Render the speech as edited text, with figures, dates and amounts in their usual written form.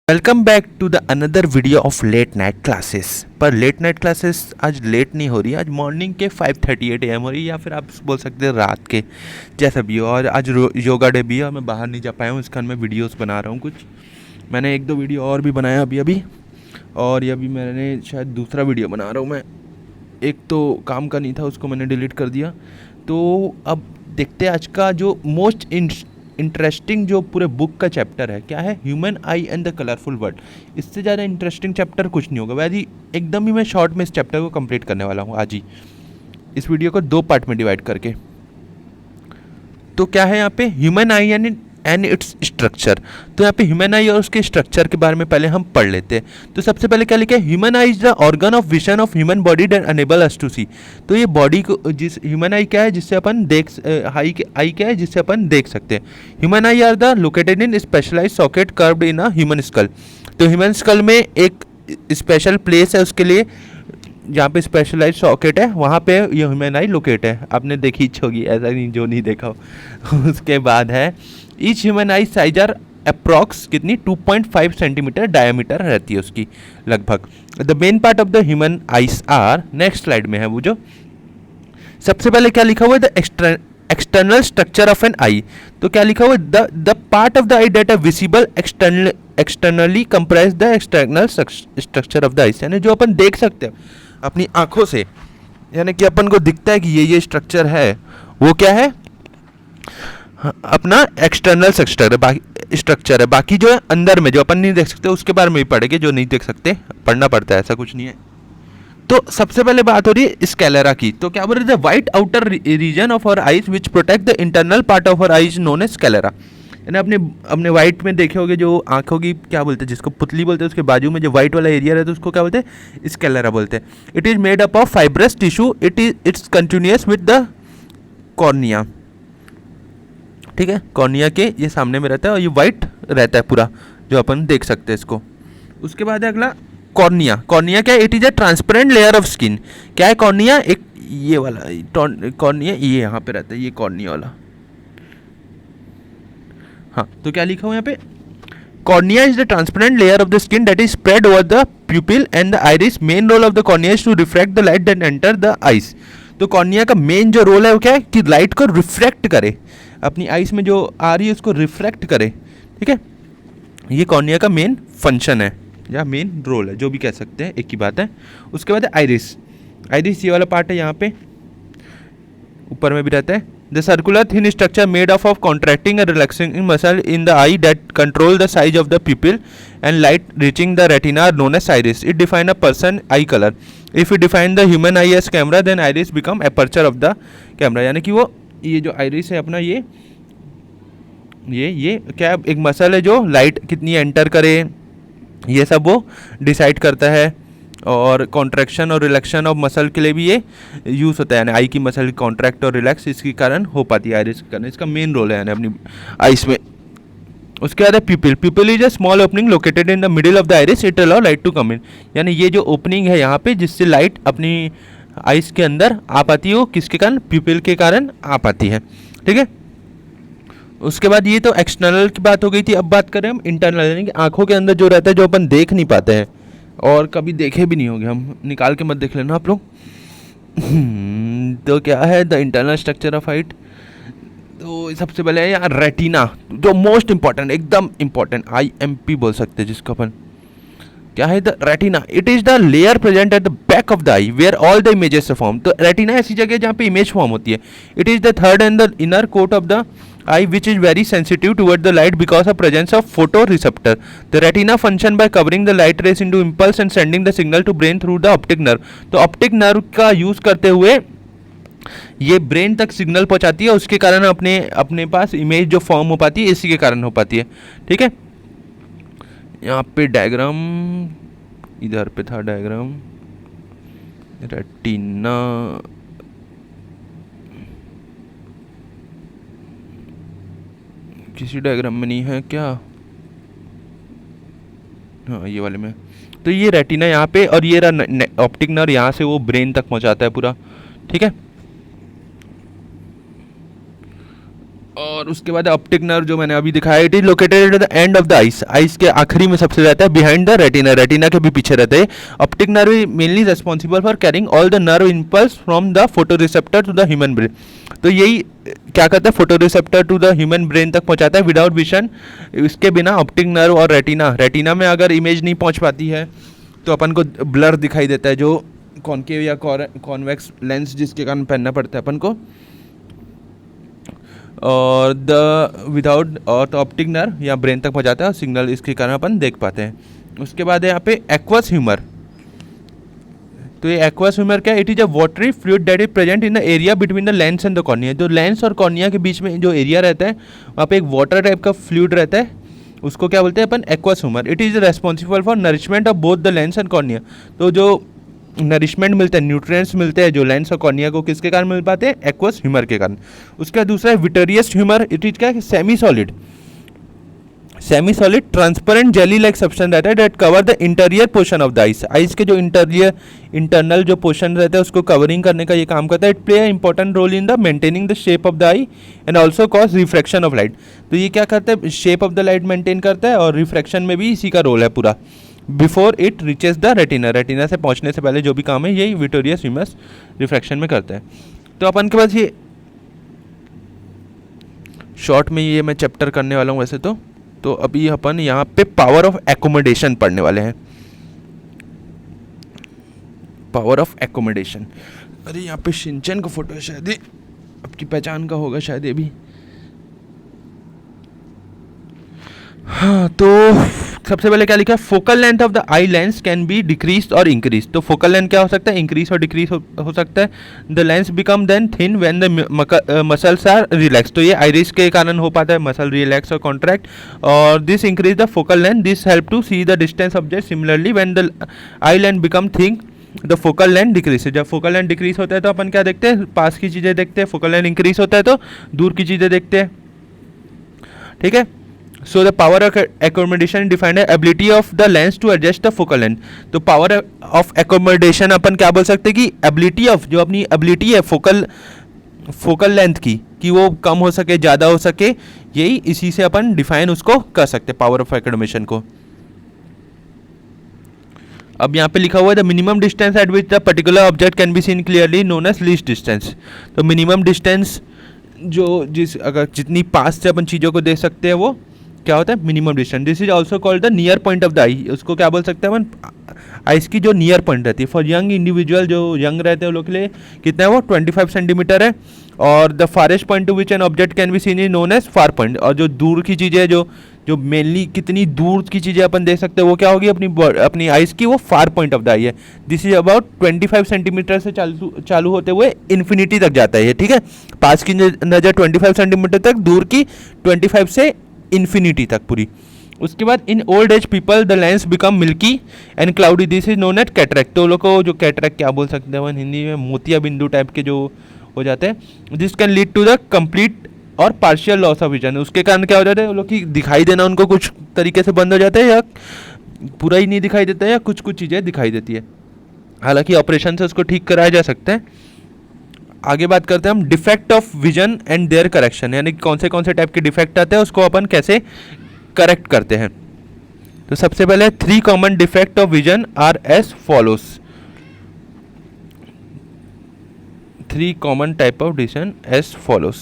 Welcome back to the another video of late night classes. पर late night classes आज late नहीं हो रही, आज मॉर्निंग के 5:38 AM हो रही है, या फिर आप बोल सकते हैं रात के, जैसा भी हो। और आज योगा डे भी है और मैं बाहर नहीं जा पाया हूँ, इस कारण मैं वीडियोस बना रहा हूँ। कुछ मैंने एक दो वीडियो और भी बनाया अभी और ये अभी मैंने शायद दूसरा वीडियो बना रहा हूँ मैं। एक तो काम का नहीं था, उसको मैंने डिलीट कर दिया। तो अब देखते हैं आज का जो मोस्ट इंटरेस्टिंग जो पूरे बुक का चैप्टर है, क्या है, human I and the colourful world. इससे ज़्यादा इंटरेस्टिंग चैप्टर कुछ नहीं होगा। वैसे ही एकदम ही मैं शॉर्ट में इस चैप्टर को कंप्लीट करने वाला हूँ आज ही, इस वीडियो को 2 पार्ट में डिवाइड करके। तो क्या है यहाँ पे, human I and its structure. तो यहाँ पे ह्यूमन आई और उसके स्ट्रक्चर के बारे में पहले हम पढ़ लेते हैं। तो सबसे पहले क्या लिखा है, human eye is the organ of vision of human body that enable us to see. तो ये बॉडी को, जिस ह्यूमन आई क्या है जिससे अपन आई क्या है जिससे अपन देख सकते हैं। Human eye are the located in specialize socket curved in a human skull. तो ह्यूमन स्कल में एक स्पेशल प्लेस है उसके लिए, जहाँ पे स्पेशलाइज सॉकेट है, वहाँ पे ये ह्यूमन आई लोकेट है। आपने देखी होगी, ऐसा नहीं जो नहीं देखा हो। उसके बाद है each human eye size are approx कितनी 2.5 सेंटीमीटर डायमीटर रहती है उसकी लगभग। The main part of the human eyes are, next slide में है वो जो सबसे पहले क्या लिखा हुआ है, the external structure of an eye. तो क्या लिखा हुआ है, the part of the eye that are visible externally comprise the external structure of the eyes. यानी जो अपन देख सकते हैं अपनी आंखों से, यानी कि अपन को दिखता है कि ये स्ट्रक्चर है, वो क्या है, अपना एक्सटर्नल स्ट्रक्चर है। बाकी जो है अंदर में जो अपन नहीं देख सकते उसके बारे में भी पढ़ेंगे, जो नहीं देख सकते पढ़ना पड़ता है, ऐसा कुछ नहीं है। तो सबसे पहले बात हो रही है स्केलेरा की। तो क्या बोल रहे थे, white outer region of our eyes which protect the internal part of our eyes known as sclera. यानी अपने अपने वाइट में देखे होगे जो आंखों की क्या बोलते हैं, जिसको पुतली बोलते हैं, उसके बाजू में जो वाइट वाला एरिया रहता है उसको क्या बोलते हैं, स्केलेरा बोलते हैं। It is made up of fibrous tissue, it's continuous with the cornea. ठीक है, कॉर्निया के ये सामने में रहता है और ये वाइट रहता है पूरा, जो अपन देख सकते हैं इसको। उसके बाद है अगला कॉर्निया। कॉर्निया क्या है, it is a transparent layer of skin. क्या है कॉर्निया, एक ये वाला कॉर्निया, ये यहाँ पे रहता है, ये कॉर्निया वाला। हाँ, तो क्या लिखा हुआ यहाँ पे, cornea is the transparent layer of the skin that is spread over the pupil and the iris. Main role of the cornea is to refract the light that enter the eyes. तो cornea का main जो role है वो क्या है, कि light को refract करे, अपनी आइस में जो आ रही है उसको रिफ्रैक्ट करे। ठीक है, ये कॉर्निया का मेन फंक्शन है या मेन रोल है, जो भी कह सकते हैं, एक ही बात है। उसके बाद है आइरिस। आइरिस ये वाला पार्ट है, यहाँ पे ऊपर में भी रहता है। The circular thin structure made of contracting and relaxing muscle in the eye that control the size of the pupil and light reaching the retina are known as iris. It define a person eye colour. If you define the human eye as camera then iris become aperture of the camera. यानी कि वो ये जो iris है अपना, ये क्या एक मसल है जो लाइट कितनी एंटर करे, ये सब वो डिसाइड करता है। और कॉन्ट्रैक्शन और रिलैक्शन ऑफ मसल के लिए भी ये यूज़ होता है, यानी आई की मसल कॉन्ट्रैक्ट और रिलैक्स इसके कारण हो पाती है आइरिस के कारण। इसका मेन रोल है यानी अपनी आइस में। उसके बाद है pupil. Pupil is a small opening located in the middle of the iris, it allow light to come in. यानी ये जो ओपनिंग है यहाँ पे, जिससे लाइट अपनी आइस के अंदर आ पाती है, वो किसके कारण, प्यूपिल के कारण आ पाती है। ठीक है, उसके बाद ये तो एक्सटर्नल की बात हो गई थी। अब बात करें हम इंटरनल, यानी कि आंखों के अंदर जो रहता है, जो अपन देख नहीं पाते हैं और कभी देखे भी नहीं होंगे, हम निकाल के मत देख लेना आप लोग। तो क्या है the internal structure of height. तो सबसे पहले है यहाँ रेटिना, जो मोस्ट इंपॉर्टेंट, एकदम इंपॉर्टेंट, IMP बोल सकते हैं जिसको अपन। क्या है the retina, it is the layer present at the back of the eye where all the images form. तो रेटिना ऐसी जगह जहाँ पे इमेज फॉर्म होती है। It is the third and the inner coat of the eye which is very sensitive toward the light because of presence of photoreceptor. The retina function by covering the light rays into impulse and sending the signal to brain through the optic nerve. तो optic nerve का use करते हुए ये brain तक signal पहुंचाती है, उसके कारण अपने पास इमेज जो फॉर्म हो पाती है, इसी के कारण हो पाती है। ठीक है, यहाँ पे डायग्राम, इधर पे था डायग्राम, रेटिना किसी डायग्राम में नहीं है क्या, हाँ ये वाले में। तो ये रेटिना यहाँ पे, और ये रहा ऑप्टिक नर्व, यहाँ से वो ब्रेन तक पहुँचाता है पूरा। ठीक है, और और उसके बाद ऑप्टिक नर्व जो मैंने अभी दिखाया, it is located at the end of the ice, ice के आखिरी में सबसे रहता है, बिहाइंड द रेटिना, रेटिना के भी पीछे रहते हैं। Optic nerve is mainly responsible for carrying all the nerve impulse from the photo receptor to the human brain. तो यही क्या करता है, photo receptor to the human brain तक पहुंचाता है विदाउट विजन। इसके बिना ऑप्टिक नर्व और रेटिना, रेटिना में अगर इमेज नहीं पहुंच पाती है तो अपन को ब्लर दिखाई देता है, जो कॉनकेव या कॉन्वेक्स लेंस जिसके कारण पहनना पड़ता है अपन को। और द विदाउट और ऑप्टिक नर्व या ब्रेन तक पहुंचाता है और सिग्नल इसके कारण अपन देख पाते हैं। उसके बाद है यहाँ पे एक्वस ह्यूमर। तो ये एक्वस ह्यूमर क्या है, it is a watery fluid that is present in the area between the lens and the cornea. जो लेंस और कॉर्निया के बीच में जो एरिया रहता है वहाँ पे एक वाटर टाइप का फ्लूइड रहता है, उसको क्या बोलते हैं अपन, aqueous humour. It is responsible for nourishment of both the lens and cornea. तो जो नरिशमेंट मिलते हैं, न्यूट्रिएंट्स मिलते हैं जो लेंस और कॉर्निया को, किसके कारण मिल पाते हैं, एक्वस ह्यूमर के कारण। उसका दूसरा है विटेरियस ह्यूमर। इट इज क्या है, semi solid, semi solid transparent jelly like substance रहता है that cover the interior portion of the ice. Ice के जो इंटरनल जो पोर्शन रहता है उसको कवरिंग करने का ये काम करता है। It play important role in the maintaining the shape of the eye and also cause refraction of light. तो ये क्या करता है, shape of the light maintain करता है और रिफ्रैक्शन में भी इसी का रोल है पूरा। Before it reaches the retina, retina से पहुंचने से पहले जो भी काम है यही विटेरियस ह्यूमर रिफ्रैक्शन में करता है। तो अपन के पास ये शॉर्ट में ये मैं चैप्टर करने वाला हूँ वैसे तो अभी अपन यहाँ पे पावर ऑफ एकोमोडेशन पढ़ने वाले हैं। पावर ऑफ एकोमोडेशन, अरे यहाँ पे शिनचैन का फोटो है, शायद ये आपकी पहचान का होगा शायद ये भी। हाँ, तो सबसे पहले क्या लिखा है, focal length of the eye lens can be decrease और इंक्रीज। तो फोकल लेंथ क्या हो सकता है, इंक्रीज और डिक्रीज हो सकता है। The lens become then thin when the muscles are relax. तो ये आइरिस के कारण हो पाता है, मसल रिलैक्स और कॉन्ट्रैक्ट, और this increase the focal length, this help to see the distance object. Similarly when the eye length become thin the focal length decrease. जब फोकल लेंथ डिक्रीज होता है तो अपन क्या देखते हैं, पास की चीज़ें देखते हैं। फोकल लेंथ इंक्रीज होता है तो दूर की चीज़ें देखते हैं, ठीक है। So the power of accommodation defined as ability of the lens to adjust the focal length. तो power of accommodation अपन क्या बोल सकते हैं कि ability of, जो अपनी ability है focal length की, कि वो कम हो सके ज़्यादा हो सके, यही इसी से अपन डिफाइन उसको कर सकते हैं power of accommodation को। अब यहाँ पे लिखा हुआ है the minimum distance at which the particular object can be seen clearly known as least distance. तो मिनिमम डिस्टेंस जो अगर जितनी पास से अपन चीज़ों को देख सकते हैं वो क्या होता है, minimum distance. This is also called the near point of the eye. उसको क्या बोल सकते हैं अपन, आइस की जो नियर पॉइंट रहती है। फॉर यंग इंडिविजुअल, जो यंग रहते हैं उन लोग के लिए कितना है वो 25 सेंटीमीटर है। और the farthest point to which an object can be seen is known as far point. और जो दूर की चीज़ें, जो मेनली कितनी दूर की चीज़ें अपन देख सकते हैं वो क्या होगी, अपनी आइस की वो फार पॉइंट ऑफ द आई है। दिस इज अबाउट 25 सेंटीमीटर से चालू होते हुए इन्फिनिटी तक जाता है ये, ठीक है। पास की नज़र 25 सेंटीमीटर तक, दूर की 25 से इन्फिनिटी तक पूरी। उसके बाद in old age people the lens become milky and cloudy, this is known as cataract. तो लोग को जो कैटरैक्ट क्या बोल सकते हैं हिंदी में, मोतिया बिंदु टाइप के जो हो जाते हैं। This can lead to the complete or partial loss of vision. उसके कारण क्या हो जाता है, वो लोग की दिखाई देना उनको कुछ तरीके से बंद हो जाता है, या पूरा ही नहीं दिखाई देता है, या कुछ कुछ चीज़ें दिखाई देती है। हालांकि ऑपरेशन से उसको ठीक कराया जा सकता है। आगे बात करते हैं हम defect of vision and their correction, यानी कौन से टाइप के डिफेक्ट आते हैं उसको अपन कैसे करेक्ट करते हैं। तो सबसे पहले 3 common defect of vision are as follows. 3 common type of vision as follows.